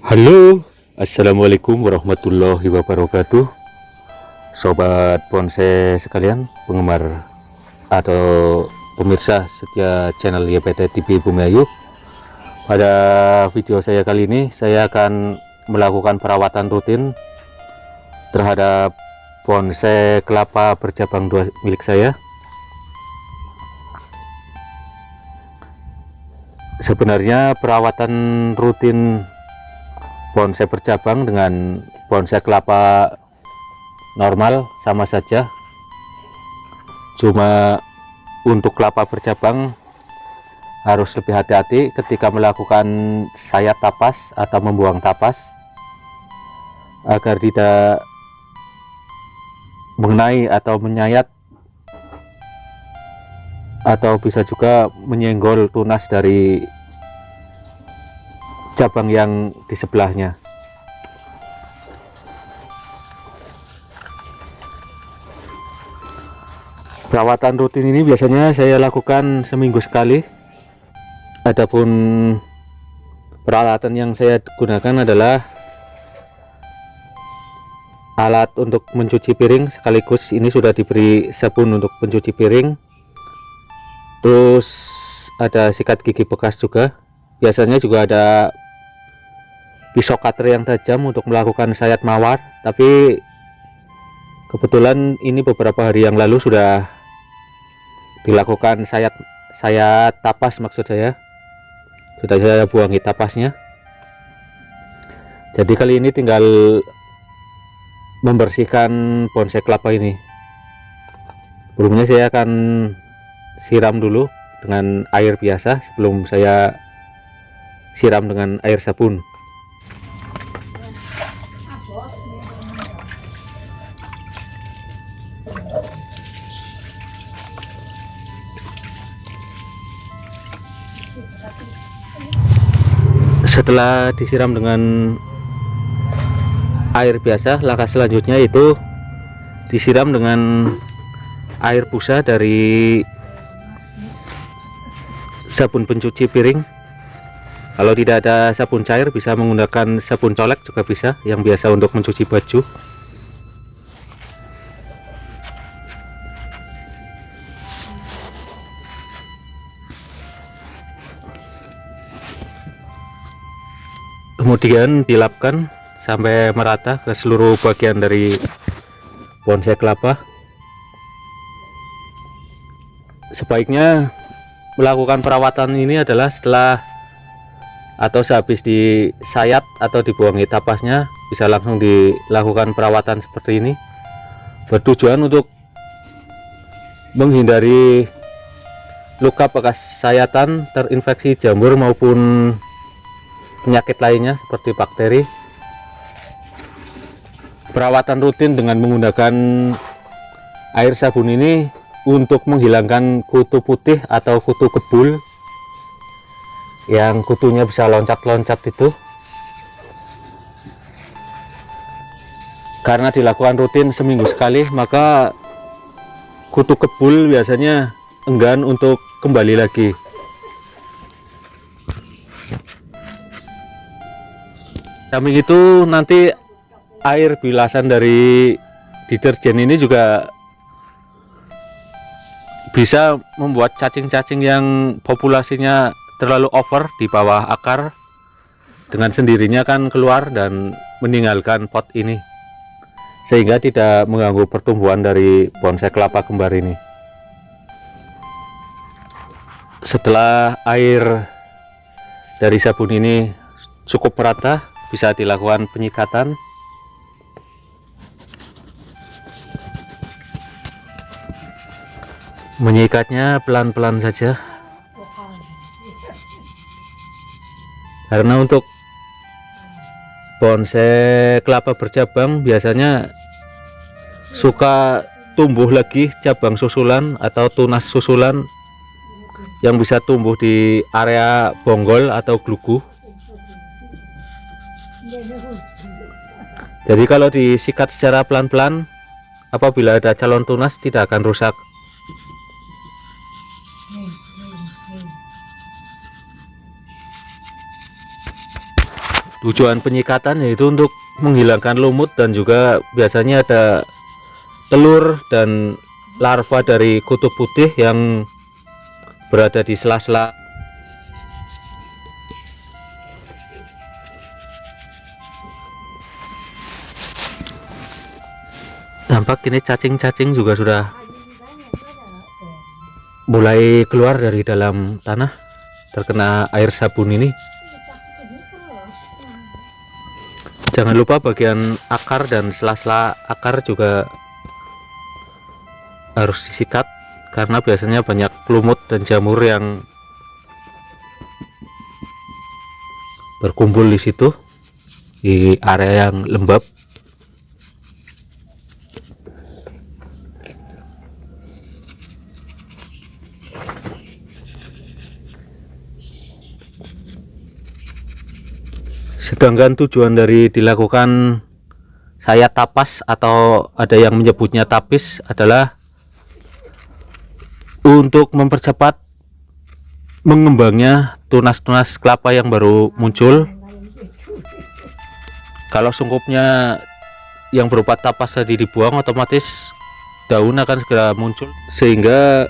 Halo, assalamualaikum warahmatullahi wabarakatuh. Sobat bonsai sekalian, penggemar atau pemirsa setia channel YPT TV Bumi Ayu. Pada video saya kali ini, saya akan melakukan perawatan rutin terhadap bonsai kelapa bercabang 2 milik saya. Sebenarnya perawatan rutin bonsai bercabang dengan bonsai kelapa normal sama saja, cuma untuk kelapa bercabang harus lebih hati-hati ketika melakukan sayat tapas atau membuang tapas, agar tidak mengenai atau menyayat atau bisa juga menyenggol tunas dari cabang yang di sebelahnya. Perawatan rutin ini biasanya saya lakukan seminggu sekali. Adapun peralatan yang saya gunakan adalah alat untuk mencuci piring, sekaligus ini sudah diberi sabun untuk pencuci piring. Terus ada sikat gigi bekas juga. Biasanya juga ada pisau cutter yang tajam untuk melakukan sayat mawar, tapi kebetulan ini beberapa hari yang lalu sudah dilakukan sayat tapas, maksud saya sudah saya buangi tapasnya. Jadi kali ini tinggal membersihkan bonsai kelapa ini. Sebelumnya saya akan siram dulu dengan air biasa sebelum saya siram dengan air sabun. Setelah disiram dengan air biasa, langkah selanjutnya itu disiram dengan air busa dari sabun pencuci piring. Kalau tidak ada sabun cair, bisa menggunakan sabun colek juga bisa, yang biasa untuk mencuci baju. Kemudian dilapkan sampai merata ke seluruh bagian dari bonsai kelapa. Sebaiknya melakukan perawatan ini adalah setelah atau sehabis disayat atau dibuangi tapasnya, bisa langsung dilakukan perawatan seperti ini, bertujuan untuk menghindari luka bekas sayatan terinfeksi jamur maupun penyakit lainnya seperti bakteri. Perawatan rutin dengan menggunakan air sabun ini untuk menghilangkan kutu putih atau kutu kebul yang kutunya bisa loncat-loncat itu. Karena dilakukan rutin seminggu sekali, maka kutu kebul biasanya enggan untuk kembali lagi. Samping itu nanti air bilasan dari deterjen ini juga bisa membuat cacing-cacing yang populasinya terlalu over di bawah akar, dengan sendirinya kan keluar dan meninggalkan pot ini, sehingga tidak mengganggu pertumbuhan dari bonsai kelapa kembar ini. Setelah air dari sabun ini cukup merata, bisa dilakukan penyikatan. Menyikatnya pelan-pelan saja, karena untuk bonsai kelapa bercabang biasanya suka tumbuh lagi cabang susulan atau tunas susulan yang bisa tumbuh di area bonggol atau glugu. Jadi kalau disikat secara pelan-pelan, apabila ada calon tunas tidak akan rusak. Tujuan penyikatan yaitu untuk menghilangkan lumut, dan juga biasanya ada telur dan larva dari kutu putih yang berada di sela-sela. Tampak ini cacing-cacing juga sudah mulai keluar dari dalam tanah terkena air sabun ini. Jangan lupa bagian akar dan sela-sela akar juga harus disikat, karena biasanya banyak lumut dan jamur yang berkumpul di situ, di area yang lembab. Sedangkan tujuan dari dilakukan sayat tapas, atau ada yang menyebutnya tapis, adalah untuk mempercepat mengembangnya tunas-tunas kelapa yang baru muncul. Kalau sungkupnya yang berupa tapas tadi dibuang, otomatis daun akan segera muncul, sehingga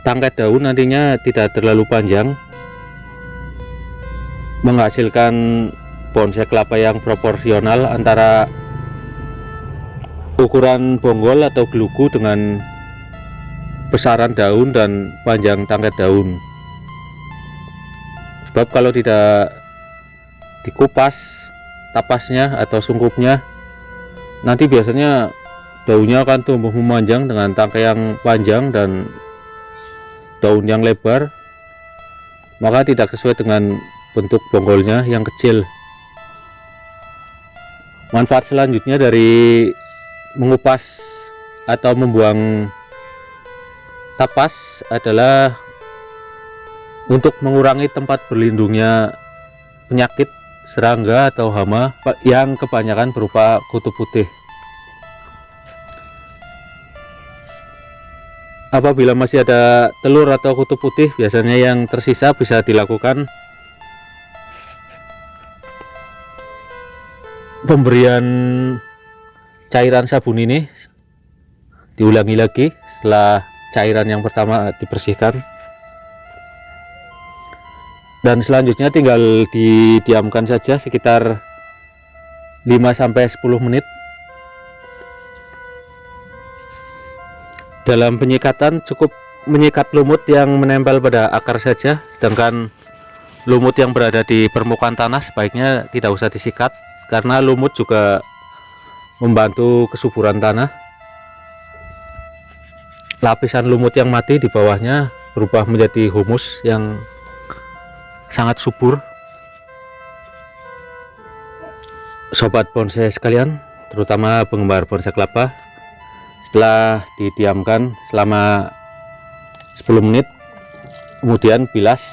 tangkai daun nantinya tidak terlalu panjang, menghasilkan bonsai kelapa yang proporsional antara ukuran bonggol atau gelugu dengan besaran daun dan panjang tangkai daun. Sebab kalau tidak dikupas tapasnya atau sungkupnya, nanti biasanya daunnya akan tumbuh memanjang dengan tangkai yang panjang dan daun yang lebar, maka tidak sesuai dengan bentuk bonggolnya yang kecil. Manfaat selanjutnya dari mengupas atau membuang tapas adalah untuk mengurangi tempat berlindungnya penyakit serangga atau hama yang kebanyakan berupa kutu putih. Apabila masih ada telur atau kutu putih, biasanya yang tersisa bisa dilakukan pemberian cairan sabun ini, diulangi lagi setelah cairan yang pertama dibersihkan, dan selanjutnya tinggal didiamkan saja sekitar 5-10 menit. Dalam penyikatan cukup menyikat lumut yang menempel pada akar saja, sedangkan lumut yang berada di permukaan tanah sebaiknya tidak usah disikat, karena lumut juga membantu kesuburan tanah. Lapisan lumut yang mati di bawahnya berubah menjadi humus yang sangat subur. Sobat bonsai sekalian, terutama penggemar bonsai kelapa, setelah didiamkan selama 10 menit, kemudian bilas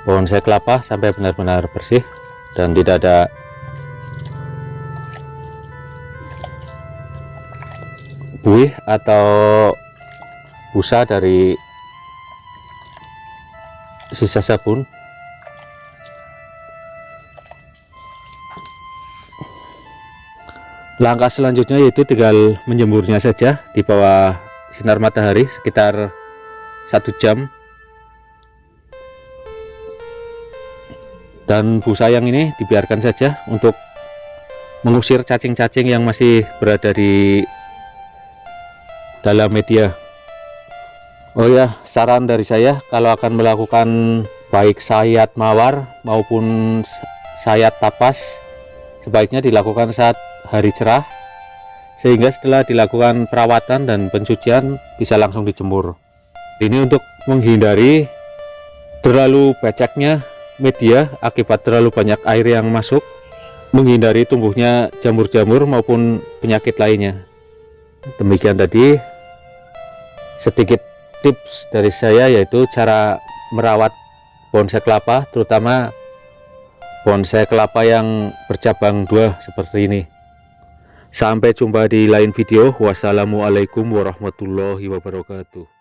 bonsai kelapa sampai benar-benar bersih dan tidak ada buih atau busa dari sisa sabun. Langkah selanjutnya yaitu tinggal menjemurnya saja di bawah sinar matahari sekitar 1 jam. Dan busa yang ini dibiarkan saja untuk mengusir cacing-cacing yang masih berada di dalam media. Oh ya, saran dari saya, kalau akan melakukan baik sayat mawar maupun sayat tapas, sebaiknya dilakukan saat hari cerah, sehingga setelah dilakukan perawatan dan pencucian bisa langsung dijemur. Ini untuk menghindari terlalu beceknya media akibat terlalu banyak air yang masuk, menghindari tumbuhnya jamur-jamur maupun penyakit lainnya. Demikian tadi sedikit tips dari saya, yaitu cara merawat bonsai kelapa, terutama bonsai kelapa yang bercabang 2 seperti ini. Sampai jumpa di lain video. Wassalamualaikum warahmatullahi wabarakatuh.